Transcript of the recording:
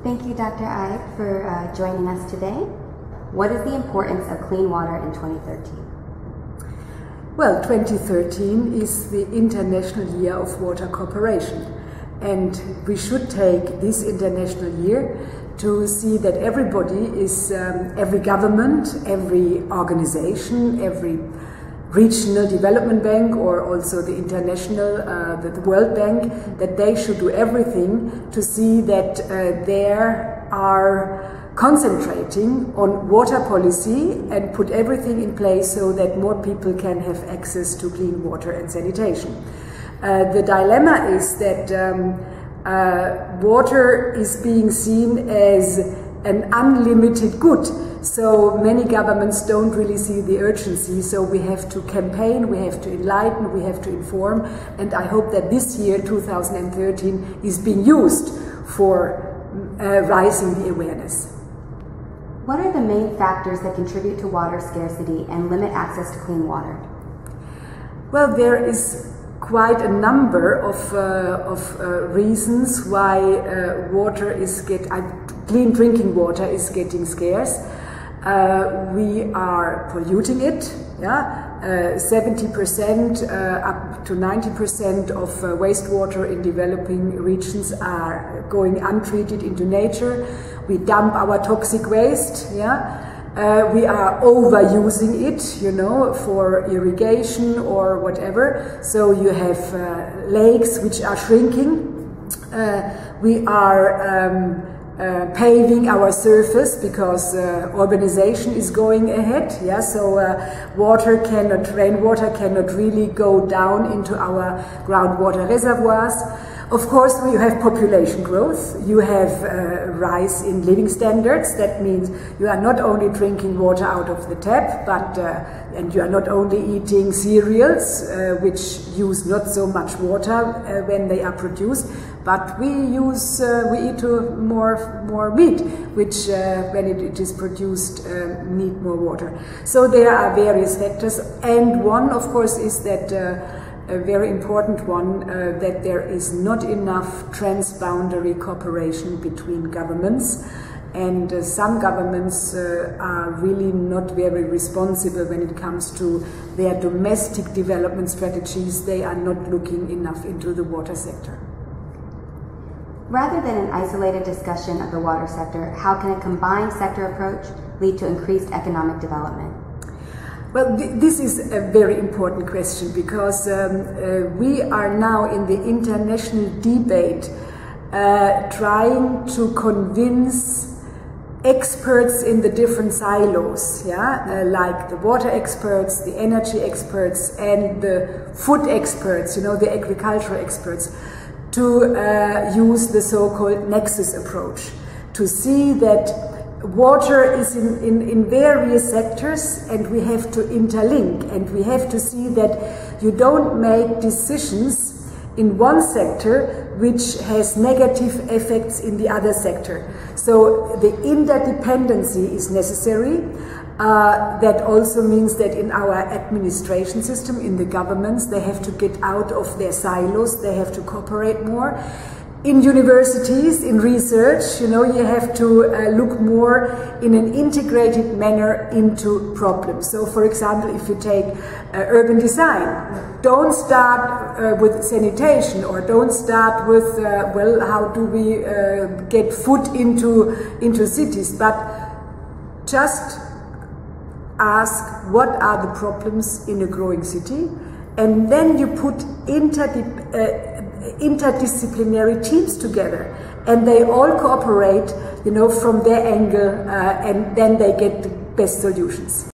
Thank you, Dr. Eid, for joining us today. What is the importance of clean water in 2013? Well, 2013 is the International Year of Water Cooperation, and we should take this International Year to see that everybody is, every government, every organization, every regional development bank, or also the international, the World Bank, that they should do everything to see that they are concentrating on water policy and put everything in place so that more people can have access to clean water and sanitation. The dilemma is that water is being seen as an unlimited good. So many governments don't really see the urgency, so we have to campaign, we have to enlighten, we have to inform, and I hope that this year, 2013, is being used for raising the awareness. What are the main factors that contribute to water scarcity and limit access to clean water? Well, there is quite a number of reasons why clean drinking water is getting scarce. We are polluting it. 70% up to 90% of wastewater in developing regions are going untreated into nature. We dump our toxic waste. We are overusing it, you know, for irrigation or whatever. So you have lakes which are shrinking. We are paving our surface because urbanization is going ahead. So rainwater cannot really go down into our groundwater reservoirs. Of course, you have population growth, you have rise in living standards. That means you are not only drinking water out of the tap, but and you are not only eating cereals, which use not so much water when they are produced, but we eat more meat, which when it is produced need more water. So there are various factors, and one, of course, is that a very important one, that there is not enough transboundary cooperation between governments, and some governments are really not very responsible when it comes to their domestic development strategies. They are not looking enough into the water sector. Rather than an isolated discussion of the water sector, how can a combined sector approach lead to increased economic development? Well, this is a very important question, because we are now in the international debate trying to convince experts in the different silos, like the water experts, the energy experts, and the food experts, you know, the agricultural experts, to use the so-called nexus approach, to see that water is in various sectors, and we have to interlink, and we have to see that you don't make decisions in one sector which has negative effects in the other sector. So the interdependency is necessary. That also means that in our administration system, in the governments, they have to get out of their silos, they have to cooperate more. In universities, in research, you know, you have to look more in an integrated manner into problems. So, for example, if you take urban design, don't start with sanitation, or don't start with, well, how do we get food into cities, but just ask what are the problems in a growing city, and then you put interdisciplinary teams together, and they all cooperate, you know, from their angle, and then they get the best solutions.